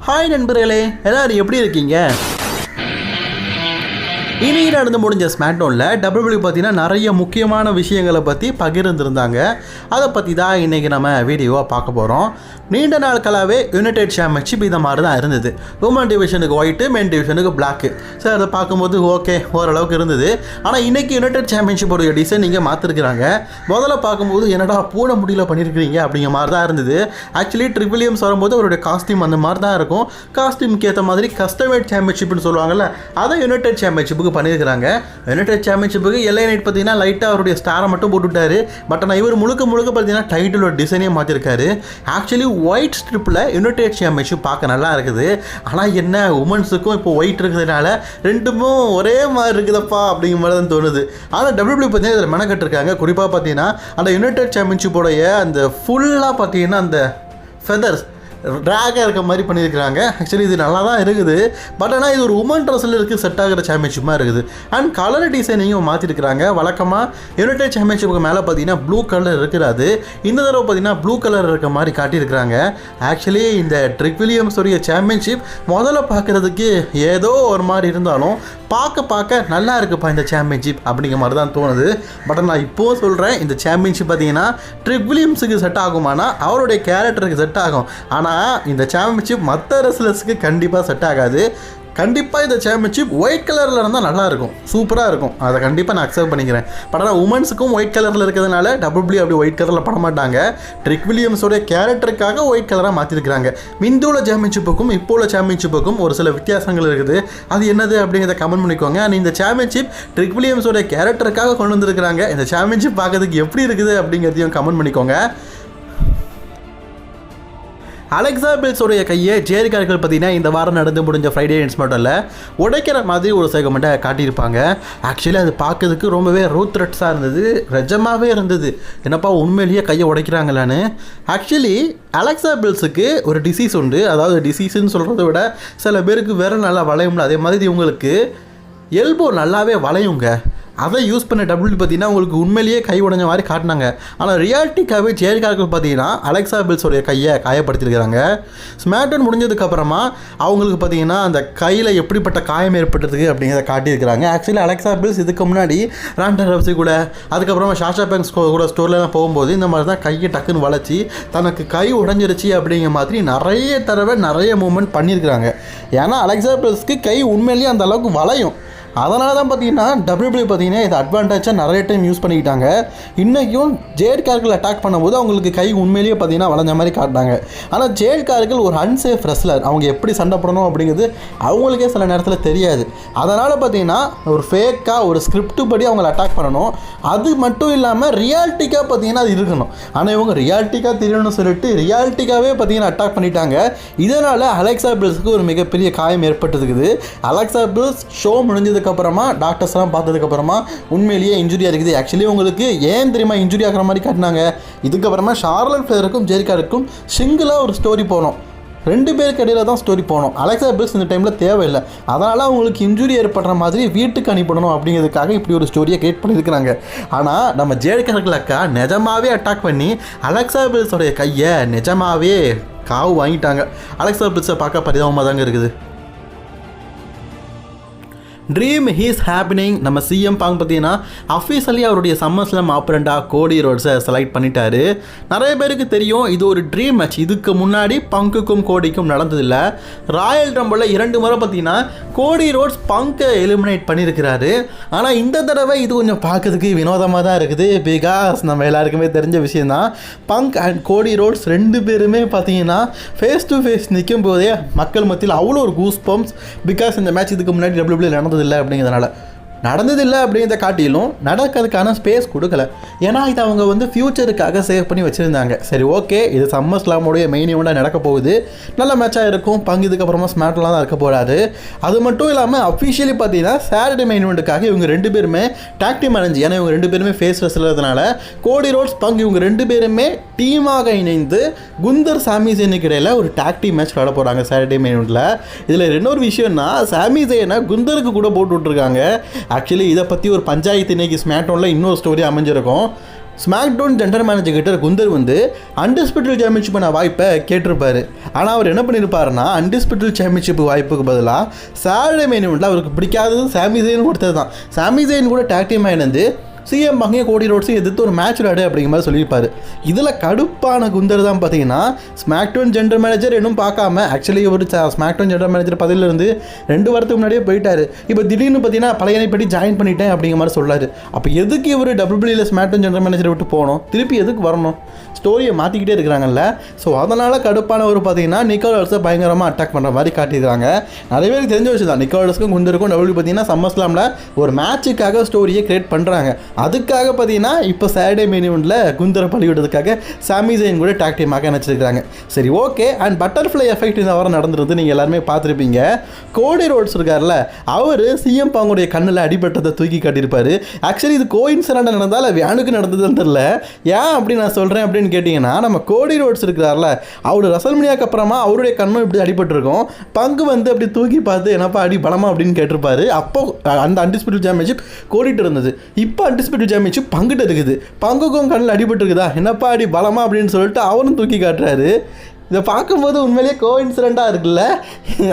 Hi நண்பர்களே, எல்லாரும் எப்படி இருக்கீங்க? இனி நடந்து முடிஞ்ச ஸ்மாக்டவுனில் WWE பார்த்தீங்கன்னா நிறைய முக்கியமான விஷயங்களை பற்றி பகிர்ந்துருந்தாங்க. அதை பற்றி தான் இன்றைக்கி நம்ம வீடியோவாக பார்க்க போகிறோம். நீண்ட நாட்களாகவே யுனைடெட் சாம்பியன்ஷிப் இந்த மாதிரி தான் இருந்தது. உமன் டிவிஷனுக்கு ஒயிட்டு, மென் டிவிஷனுக்கு பிளாக்கு. சார் அதை பார்க்கும்போது ஓகே ஓரளவுக்கு இருந்தது. ஆனால் இன்றைக்கி யுனைடெட் சாம்பியன்ஷிப்போடைய டிசைன் இங்கே மாற்றிருக்கிறாங்க. முதல்ல பார்க்கும்போது என்னடா பூனை முடியல பண்ணியிருக்கிறீங்க அப்படிங்கிற மாதிரி தான் இருந்தது. ஆக்சுவலி ட்ரிக் வில்லியம்ஸ் வரும்போது அவருடைய காஸ்டியூம் அந்த மாதிரி தான் இருக்கும். காஸ்டியூமுக்கு ஏற்ற மாதிரி கஸ்டமைட் சாம்பியன்ஷிப்னு சொல்லுவாங்கள்ல, அதை யுனைடெட் சாம்பியன்ஷிப்புக்கு பண்ணியிருக்கிறாங்க. யுனைடெட் சாம்பியன்ஷிப்புக்கு எல்ஐ நைட் பார்த்தீங்கன்னா லைட்டாக அவருடைய ஸ்டாரை மட்டும் போட்டுவிட்டாரு. பட் ஆனால் இவர் முழுக்க பார்த்தீங்கன்னா டைட்டிலோட டிசைனே மாற்றிருக்காரு. ஆக்சுவலி ஒயிட் ஸ்ட்ரிப்பில் யுனைடெட் சாம்பியன்ஷிப் பார்க்க நல்லா இருக்குது. ஆனால் என்ன உமன்ஸுக்கும் இப்போ ஒயிட் இருக்கிறதுனால ரெண்டுமும் ஒரே மாதிரி இருக்குதப்பா அப்படிங்கிற மாதிரி தான் தோணுது. ஆனால் WWE பார்த்தீங்கன்னா இதில் மெனக்கட்டிருக்காங்க. குறிப்பாக பார்த்தீங்கன்னா அந்த யுனைடெட் சாம்பியன்ஷிப்போடைய அந்த ஃபுல்லாக பார்த்தீங்கன்னா அந்த ஃபெதர்ஸ் ட்ராகாக இருக்க மாதிரி பண்ணியிருக்கிறாங்க. ஆக்சுவலி இது நல்லா தான் இருக்குது. பட் ஆனால் இது ஒரு உமன் ட்ரெஸ்ஸில் செட் ஆகிற சாம்பியன்ஷிப்பாக இருக்குது. அண்ட் கலர் டிசைனிங்கும் மாற்றிருக்கிறாங்க. வழக்கமாக யுனைடெட் சாம்பியன்ஷிப்புக்கு மேலே பார்த்தீங்கன்னா ப்ளூ கலர் இருக்கிறாது. இந்த தடவை பார்த்தீங்கன்னா ப்ளூ கலர் இருக்க மாதிரி காட்டியிருக்கிறாங்க. ஆக்சுவலி இந்த ட்ரிக் வில்லியம்ஸுடைய சாம்பியன்ஷிப் முதல்ல பார்க்குறதுக்கு ஏதோ ஒரு மாதிரி இருந்தாலும் பார்க்க நல்லா இருக்குப்பா இந்த சாம்பியன்ஷிப் அப்படிங்கிற மாதிரி தான் தோணுது. பட் நான் இப்போது சொல்கிறேன், இந்த சாம்பியன்ஷிப் பார்த்தீங்கன்னா ட்ரிக் வில்லியம்ஸுக்கு செட் ஆகுமானா அவருடைய கேரக்டருக்கு செட் ஆகும். ஆனால் இந்த சாம்பியன்ஷிப் மற்ற ரெஸ்லர்ஸுக்கு கண்டிப்பாக செட் ஆகாது. கண்டிப்பாக இந்த சாம்பியன்ஷிப் ஒயிட் கலரில் இருந்தால் நல்லாயிருக்கும், சூப்பராக இருக்கும். அதை கண்டிப்பாக நான் அக்செப்ட் பண்ணிக்கிறேன். பட் ஆனால் உமன்ஸுக்கும் ஒயிட் கலரில் இருக்கிறதுனால WWE அப்படி ஒயிட் கலரில் பண்ண மாட்டாங்க. ட்ரிக் வில்லியம்ஸோடைய கேரக்டருக்காக ஒயிட் கலராக மாற்றிருக்கிறாங்க. மிந்துள்ள சாம்பியன்ஷிப்புக்கும் இப்போ உள்ள சாம்பியன்ஷிப்புக்கும் ஒரு சில வித்தியாசங்கள் இருக்குது. அது என்னது அப்படிங்கிறத கமெண்ட் பண்ணிக்கோங்க. ஆனால் இந்த சாம்பியன்ஷிப் ட்ரிக் வில்லியம்ஸோடைய கேரக்டருக்காக கொண்டு வந்திருக்கிறாங்க. இந்த சாம்பியன்ஷிப் பார்க்கறதுக்கு எப்படி இருக்குது அப்படிங்கிறதையும் கமெண்ட் பண்ணிக்கோங்க. அலெக்சா பில்ஸோடைய கையை ஜேரிகார்கள் பார்த்தீங்கன்னா இந்த வாரம் நடந்து முடிஞ்ச ஃப்ரைடே நைட் ஸ்மாக்டவுனில் உடைக்கிற மாதிரி ஒரு செக்மெண்ட்டை காட்டியிருப்பாங்க. ஆக்சுவலி அது பார்க்கறதுக்கு ரொம்பவே ரூத்ரெட்ஸாக இருந்தது, நிஜமாகவே இருந்தது. என்னப்பா உண்மையிலேயே கையை உடைக்கிறாங்களான்னு. ஆக்சுவலி அலெக்சா பில்ஸுக்கு ஒரு டிசீஸ் உண்டு. அதாவது டிசீஸ்ன்னு சொல்கிறத விட சில பேருக்கு விரல் நல்லா வளையும்ல, அதே மாதிரி இவங்களுக்கு எல்போ நல்லாவே வளையுங்க. அதை யூஸ் பண்ண WWE பார்த்தீங்கன்னா உங்களுக்கு உண்மையிலேயே கை உடைஞ்ச மாதிரி காட்டினாங்க. ஆனால் ரியாலிட்டிக்காகவே ஜேரிகார்கள் பார்த்தீங்கன்னா அலெக்சா பில்ஸோடைய கையை காயப்படுத்தியிருக்கிறாங்க. ஸ்மாக்டவுன் முடிஞ்சதுக்கப்புறமா அவங்களுக்கு பார்த்தீங்கன்னா அந்த கையில் எப்படிப்பட்ட காயம் ஏற்பட்டதுக்கு அப்படிங்கிறத காட்டியிருக்கிறாங்க. ஆக்சுவலி அலெக்சா பில்ஸ் இதுக்கு முன்னாடி ராண்டா ரவுசி கூட அதுக்கப்புறமா சாஷா பேங்க்ஸ் கூட ஸ்டோர்லாம் போகும்போது இந்த மாதிரி தான் கையை டக்குன்னு வளைச்சி தனக்கு கை உடைஞ்சிருச்சு அப்படிங்கிற மாதிரி நிறைய தடவை நிறைய மூவ்மெண்ட் பண்ணியிருக்கிறாங்க. ஏன்னா அலெக்சா பில்ஸ்க்கு கை உண்மையிலேயே அந்த அளவுக்கு வளையும். அதனால தான் பார்த்தீங்கன்னா WWE பார்த்தீங்கன்னா இதை அட்வான்டேஜாக நிறைய டைம் யூஸ் பண்ணிக்கிட்டாங்க. இன்றைக்கும் ஜேட் கார்கள் அட்டாக் பண்ணும்போது அவங்களுக்கு கை உண்மையிலேயே பார்த்தீங்கன்னா வளைஞ்ச மாதிரி காட்டினாங்க. ஆனால் ஜேட் கார்கள் ஒரு அன்சேஃப் ரெஸ்லர், அவங்க எப்படி சண்டை போடணும் அப்படிங்கிறது அவங்களுக்கே சில நேரத்தில் தெரியாது. அதனால் பார்த்தீங்கன்னா ஒரு ஃபேக்காக ஒரு ஸ்கிரிப்ட் படி அவங்களை அட்டாக் பண்ணணும். அது மட்டும் இல்லாமல் ரியாலிட்டிக்காக பார்த்தீங்கன்னா அது இருக்கணும். ஆனால் இவங்க ரியாலிட்டிக்காக தெரியணும்னு சொல்லிட்டு ரியாலிட்டிக்காகவே பார்த்தீங்கன்னா அட்டாக் பண்ணிட்டாங்க. இதனால் அலெக்சா பில்ஸுக்கு ஒரு மிகப்பெரிய காயம் ஏற்பட்டுருக்குது. அலெக்சா பில்ஸ் ஷோ முடிஞ்சது அப்புறமா டாக்டர்ஸ்லாம் பார்த்ததுக்கப்புறமா உண்மையிலேயே இன்ஜுரியாக இருக்குது. ஆக்சுவலி உங்களுக்கு ஏன் தெரியுமா இன்ஜுரி ஆகிற மாதிரி காட்டினாங்க? இதுக்கப்புறமா ஷார்லட் ஃப்ளேருக்கும் ஜெரிகாருக்கும் சிங்கிளாக ஒரு ஸ்டோரி போகணும், ரெண்டு பேருக்கு இடையில தான் ஸ்டோரி போகணும். அலெக்சா பில்ஸ் இந்த டைமில் தேவையில்லை. அதனால் அவங்களுக்கு இன்ஜுரி ஏற்படுற மாதிரி வீட்டுக்கு அனுப்பிடணும் அப்படிங்கிறதுக்காக இப்படி ஒரு ஸ்டோரியை கிரியேட் பண்ணியிருக்கிறாங்க. ஆனால் நம்ம ஜேரிகார்கள் அக்கா நிஜமாகவே அட்டாக் பண்ணி அலெக்சா பில்ஸோடைய கையை நிஜமாகவே காவு வாங்கிட்டாங்க. அலெக்சா பில்ஸை பார்க்க பரிதாபமாக தாங்க இருக்குது. Dream he's happening. நம்ம சிஎம் பாங் பார்த்தீங்கன்னா அஃபீஷியலி அவருடைய சம்மர்ஸ்லாம் ஆப்பரண்டாக கோடி ரோட்ஸை செலக்ட் பண்ணிட்டாரு. நிறைய பேருக்கு தெரியும் இது ஒரு ட்ரீம் மேட்ச். இதுக்கு முன்னாடி பங்குக்கும் கோடிக்கும் நடந்ததில்லை. ராயல் ரம்பிளில் 2 முறை பார்த்தீங்கன்னா கோடி ரோட்ஸ் பங்கை எலிமினேட் பண்ணியிருக்கிறாரு. ஆனால் இந்த தடவை இது கொஞ்சம் பார்க்கறதுக்கு வினோதமாக தான் இருக்குது. பிகாஸ் நம்ம எல்லாருக்குமே தெரிஞ்ச விஷயந்தான், பங்க் அண்ட் கோடி ரோட்ஸ் 2 பேருமே பார்த்தீங்கன்னா ஃபேஸ் டு ஃபேஸ் நிற்கும் போதே மக்கள் மத்தியில் அவ்வளோ ஒரு கூஸ் பம்ப்ஸ். பிகாஸ் இந்த மேட்ச் இதுக்கு முன்னாடி WWE நடந்தது இல்லை அப்படிங்கிறதுனால நடந்ததில்லை அப்படிங்கிறத காட்டிலும் நடக்கிறதுக்கான ஸ்பேஸ் கொடுக்கல. ஏன்னா இது அவங்க வந்து ஃப்யூச்சருக்காக சேவ் பண்ணி வச்சுருந்தாங்க. சரி ஓகே, இது சம்மர் ஸ்லாமுடைய மெயின் ஈவெண்ட்டாக நடக்க போகுது, நல்ல மேட்சாக இருக்கும். பங்கு இதுக்கப்புறமா ஸ்மாக்டவுனில் தான் இருக்க போகிறாரு. அது மட்டும் இல்லாமல் அஃபிஷியலி பார்த்தீங்கன்னா சாட்டர்டே மெயின் ஈவெண்ட்டுக்காக இவங்க 2 பேருமே டாக் டீம் அடைஞ்சு, ஏன்னா இவங்க 2 பேருமே ஃபேஸ் ரெஸ்லர்னால கோடி ரோட்ஸ் பங்கு இவங்க 2 பேருமே டீமாக இணைந்து குந்தர் சாமி ஜெயினுக்கு இடையில் ஒரு டாக் டீம் மேட்ச் விளாட போகிறாங்க சாட்டர்டே மெயின் ஈவெண்ட்டில். இதில் இன்னொரு விஷயம்னா சாமி ஜெயினை குந்தருக்கு கூட போட்டு விட்ருக்காங்க. ஆக்சுவலி இதை பற்றி ஒரு பஞ்சாயத்து இன்னைக்கு ஸ்மாக்டவுனில் இன்னொரு ஸ்டோரி அமைஞ்சிருக்கும். ஸ்மாக் டவுன் ஜெனரல் மேனேஜர் கிட்ட குந்தர் வந்து அன்டிஸ்பியூட்டட் சாம்பியன்ஷிப்பான வாய்ப்பை கேட்டிருப்பாரு. ஆனால் அவர் என்ன பண்ணியிருப்பாருன்னா அன்டிஸ்பியூட்டட் சாம்பியன்ஷிப் வாய்ப்புக்கு பதிலாக சாட்டர்டே மெயின் இவெண்ட்டில் அவருக்கு பிடிக்காதது சாமி ஜெயின் கொடுத்தது தான். சாமி ஜெயின் கூட டாக் டீம் ஆயிருந்து சிஎம் பங்கையும் கோடி ரோட்ஸும் எதிர்த்து ஒரு மேட்ச் விளையாடு அப்படிங்கிற மாதிரி சொல்லியிருப்பாரு. இதில் கடுப்பான குந்தர் தான் பார்த்தீங்கன்னா ஸ்மாக் டவுன் ஜெனரல் மேனேஜர் இன்னும் பார்க்காம ஆக்சுவலி ஒரு ஸ்மாக் டவுன் ஜெனரல் மேனேஜர் பதவியிலிருந்து 2 வாரத்துக்கு முன்னாடியே போயிட்டாரு. இப்போ திடீர்னு பார்த்தீங்கன்னா பழையனைப்படி ஜாயின் பண்ணிட்டேன் அப்படிங்கிற மாதிரி சொல்லாரு. அப்போ எதுக்கு இவர் டபிள்யூபிள்யூல ஸ்மாக் டவுன் ஜெனரல் மேனேஜரை விட்டு போகணும், திருப்பி எதுக்கு வரணும்? ஸ்டோரியை மாற்றிக்கிட்டே இருக்கிறாங்கல்ல. ஸோ அதனால் கடுப்பான ஒரு பார்த்தீங்கன்னா நிக்கோலஸை பயங்கரமாக அட்டாக் பண்ணுற மாதிரி காட்டியிருக்காங்க. நிறைய பேருக்கு தெரிஞ்ச விஷயம் தான், நிக்கோலஸுக்கும் குந்தருக்கும் டபிள்யூ பார்த்தீங்கன்னா சம்மர்ஸ்லாமில் ஒரு மேட்சுக்காக ஸ்டோரியை கிரியேட் பண்ணுறாங்க. அதுக்காக பார்த்தீங்கன்னா இப்போ சாட்டர்டே மெயின் இவெண்ட்டில் குந்தரை பழிவிடுறதுக்காக சாமி ஜெயின் கூட டாக் டீமாக நினச்சிருக்காங்க. சரி, ஓகே. அண்ட் பட்டர்ஃப்ளை எஃபெக்ட் இந்த வாரம் நடந்துருந்து நீங்கள் எல்லாருமே பார்த்துருப்பீங்க. கோடி ரோட்ஸ் இருக்கார்ல, அவர் சிஎம் பாங்குடைய கண்ணில் அடிபட்டதை தூக்கி காட்டியிருப்பார். ஆக்சுவலி இது கோயின்சிடென்ட் நடந்தால் வேனுக்கு நடந்ததுன்னு தெரியல. ஏன் அப்படி நான் சொல்கிறேன் அப்படின்னு கேட்டிங்கன்னா, நம்ம கோடி ரோட்ஸ் இருக்கிறார்ல, அவர் ரசல்மனியாக்கு அப்புறமா அவருடைய கண்ணும் இப்படி அடிபட்டிருக்கும். பங்கு வந்து அப்படி தூக்கி பார்த்து என்னப்பா அடி பலமா அப்படின்னு கேட்டிருப்பாரு. அப்போ அந்த அன்டிஸ்பியூட்டட் சாம்பியன்ஷிப் கோடிட்டு இருந்தது. இப்போ அன்டிஸ்பியூட்டட் சாம்பியன்ஷிப் பங்குட்டு இருக்குது. பங்குக்கும் கண்ணில் அடிபட்டு இருக்குதா, என்னப்பா அடி பலமா அப்படின்னு சொல்லிட்டு அவரும் தூக்கி காட்டுறாரு. இதை பார்க்கும்போது உண்மையிலேயே கோஇன்சிடெண்ட்டாக இருக்குல்ல.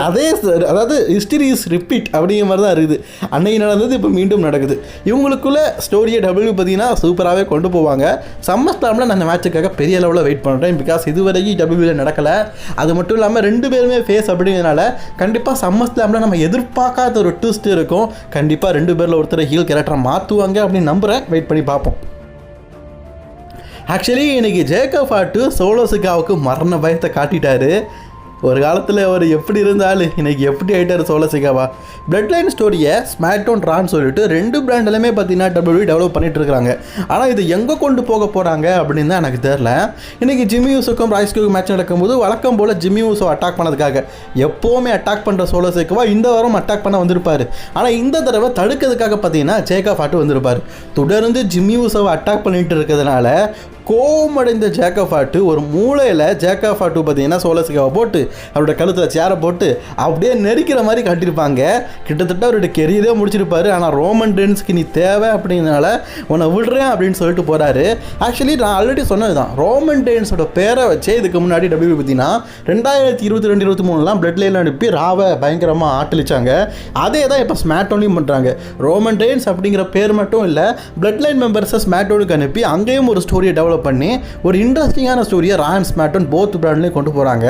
அதே அதாவது ஹிஸ்டரி இஸ் ரிப்பீட் அப்படிங்கிற மாதிரி தான் இருக்குது. அன்னைக்கு நடந்தது இப்போ மீண்டும் நடக்குது. இவங்களுக்குள்ள ஸ்டோரியை டபிள்யூ பார்த்தீங்கன்னா சூப்பராகவே கொண்டு போவாங்க. சம்மர்ஸ்லாமில் நான் அந்த மேட்சுக்காக பெரிய லெவலில் வெயிட் பண்ணுறேன். பிகாஸ் இதுவரைக்கும் டபிள்யூவில் நடக்கலை. அது மட்டும் இல்லாமல் 2 பேருமே ஃபேஸ் அப்படிங்கிறதுனால கண்டிப்பாக சம்மர்ஸ்லாமில் நம்ம எதிர்பார்க்காத ஒரு ட்விஸ்ட் இருக்கும். கண்டிப்பாக 2 பேரில் ஒருத்தர் ஹீல் கேரக்டரை மாற்றுவாங்க அப்படின்னு நம்புகிறேன். வெயிட் பண்ணி பார்ப்போம். ஆக்சுவலி இன்றைக்கி ஜேக்கப் ஹார்ட் சோலோ சிக்காவுக்கு மரண பயத்தை காட்டிட்டாரு. ஒரு காலத்தில் அவர் எப்படி இருந்தாலும் இன்றைக்கி எப்படி ஆகிட்டார் சோலோ சிக்காவா. பிளட் லைன் ஸ்டோரியை ஸ்மாக் டவுன் ரான்னு சொல்லிட்டு 2 பிராண்ட்லையுமே பார்த்தீங்கன்னா டபிள்யூ டெவலப் பண்ணிட்டு இருக்காங்க. ஆனால் இது எங்கே கொண்டு போக போகிறாங்க அப்படின்னு தான் எனக்கு தெரில. இன்றைக்கி ஜிம்மி யூஸுக்கும் ராய்ஸ்க்கும் மேட்ச் நடக்கும்போது வழக்கம் போல் ஜிம்மி யூஸோ அட்டாக் பண்ணதுக்காக எப்போவுமே அட்டாக் பண்ணுற சோலோ சிக்காவா இந்த வாரம் அட்டாக் பண்ண வந்திருப்பார். ஆனால் இந்த தடவை தடுக்கிறதுக்காக பார்த்தீங்கன்னா ஜேக்கப் ஹார்ட் வந்திருப்பார். தொடர்ந்து ஜிம்மி யூஸோவை அட்டாக் பண்ணிட்டு இருக்கிறதுனால கோமடைந்த ஜேக்கப் ஹார்ட் ஒரு மூளையில் ஜேக்கப் ஹார்ட் பார்த்தீங்கன்னா சோலோ சிக்காவை போட்டு அவரோட கழுத்தில் சேரை போட்டு அப்படியே நெரிக்கிற மாதிரி காட்டியிருப்பாங்க. கிட்டத்தட்ட அவருடைய கெரியரே முடிச்சிருப்பாரு. ஆனால் ரோமன் ரெயின்ஸ்க்கு நீ தேவை அப்படிங்கிறனால உன்னை விடுறேன் அப்படின்னு சொல்லிட்டு போகிறாரு. ஆக்சுவலி நான் ஆல்ரெடி சொன்னது தான், ரோமன் ரெயின்ஸோட பேரை வச்சே இதுக்கு முன்னாடி டபிள்யூ பார்த்தீங்கன்னா 2022-23 பிளட் லைனில் அனுப்பி ராவை பயங்கரமாக ஆட்டலிச்சாங்க. அதே தான் இப்போ ஸ்மாக் டவுன்லையும் பண்ணுறாங்க. ரோமன் ரெயின்ஸ் அப்படிங்கிற பேர் மட்டும் இல்லை, பிளட் லைன் மெம்பர்ஸை ஸ்மாக் டவுனுக்கு அனுப்பி அங்கேயும் ஒரு ஸ்டோரியை டெவலப் பண்ணி ஒரு இன்ட்ரெஸ்டிங்கான ஸ்டோரியை ரா அண்ட் ஸ்மாக் டவுன் போத் பிராண்ட்லையும் கொண்டு போகிறாங்க.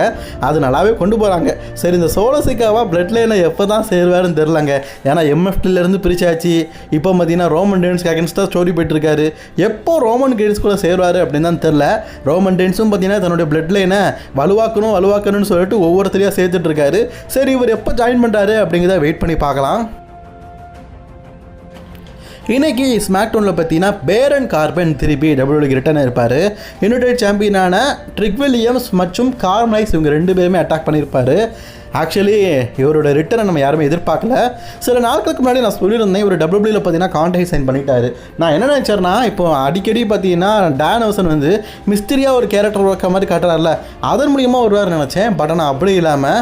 அது நல்லாவே கொண்டு போகிறாங்க. சரி, இந்த சோலோ சிக்காவா பிளட் லைனில் எப்போ தான் சேருவாருன்னு தெரிலங்க. ஏன்னா எம்எஃப்டிலேருந்து பிரிச்சாச்சு. இப்போ பார்த்தீங்கன்னா ரோமன் ரெயின்ஸ்க்கு அகேன்ஸ்டாக ஸ்டோரி போயிட்டுருக்காரு. எப்போ ரோமன் ரெயின்ஸ்குள்ளே சேருவார் அப்படின்னு தான் தெரில. ரோமன் ரெயின்ஸும் பார்த்தீங்கன்னா தன்னுடைய பிளட் லைனை வலுவாக்கணும்னு சொல்லிட்டு ஒவ்வொருத்தரையாக சேர்த்துட்டு இருக்காரு. சரி, இவர் எப்போ ஜாயின் பண்ணுறாரு அப்படிங்கிறத வெயிட் பண்ணி பார்க்கலாம். இன்றைக்கி ஸ்மாக் டவுனில் பார்த்தீங்கன்னா பேரன் கார்பன் திருப்பி டபிள்யூக்கு ரிட்டர்ன் இருப்பார். யுனைடெட் சாம்பியனான ட்ரிக் வில்லியம்ஸ் மற்றும் கார்மைஸ் இவங்க 2 பேருமே அட்டாக் பண்ணியிருப்பார். ஆக்சுவலி இவரோட ரிட்டனை நம்ம யாருமே எதிர்பார்க்கல. சில நாட்களுக்கு முன்னாடி நான் சொல்லியிருந்தேன், இவர் டபிள்யூபிள்யூவில் பார்த்தீங்கன்னா கான்ட்ராக்ட் சைன் பண்ணிட்டாரு. நான் என்ன நினச்சேன்னா, இப்போ அடிக்கடி பார்த்தீங்கன்னா டான் ஹவுசன் வந்து மிஸ்டரியாக ஒரு கேரக்டர் ஒர்க்க மாதிரி காட்டுறாருல, அதன் மூலியமாக வருவார் நினச்சேன். பட் ஆனால் அப்படி இல்லாமல்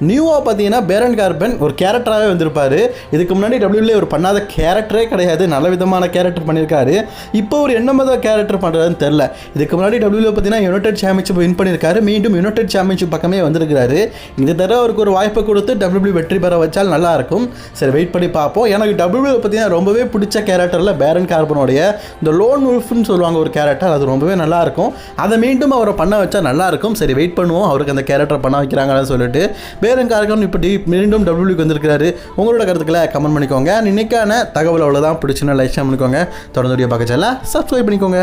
நியூவாக பார்த்தீங்கன்னா பேரன் கார்பன் ஒரு கேரக்டராகவே வந்திருப்பார். இதுக்கு முன்னாடி டபிள்யூபிள்யூ ஒரு பண்ணாத கேரக்டரே கிடையாது. நல்ல விதமான கேரக்டர் பண்ணியிருக்காரு. இப்போ ஒரு என்ன மாதிரி கேரக்டர் பண்ணுறதுன்னு தெரில. இதுக்கு முன்னாடி டபிள்யூபிள்யூ பார்த்தீங்கன்னா யுனைடெட் சாம்பியன்ஷிப் வின் பண்ணியிருக்காரு. மீண்டும் யுனைடெட் சாம்பியன்ஷிப் பக்கமே வந்திருக்காரு. இந்த தடவை அவருக்கு ஒரு வாய்ப்பை கொடுத்து டபிள்யூபிள்யூ வெற்றி பெற வச்சால் நல்லாயிருக்கும். சரி, வெயிட் பண்ணி பார்ப்போம். எனக்கு டபிள்யூபிள்யூ பார்த்தீங்கன்னா ரொம்பவே பிடிச்ச கேரக்டரில் பேரன் கார்பனோடைய இந்த லோன் உல்ஃப்னு சொல்லுவாங்க ஒரு கேரக்டர், அது ரொம்பவே நல்லாயிருக்கும். அதை மீண்டும் அவரை பண்ண வச்சா நல்லாயிருக்கும். சரி, வெயிட் பண்ணுவோம் அவருக்கு அந்த கேரக்டர் பண்ண வைக்கிறாங்கன்னு சொல்லிட்டு. பேரன் கார்பன் இப்போ மீண்டும் டபிள்யூக்கு வந்திருக்கிறாரு. உங்களோட கருத்துக்களை கமெண்ட் பண்ணிக்கோங்க. இன்னைக்கான தகவல் அவ்வளோதான். பிடிச்சுன்னா லைக் பண்ணிக்கோங்க. தொடர்ந்து வீடியோ பார்க்க சப்ஸ்கிரைப் பண்ணிக்கோங்க.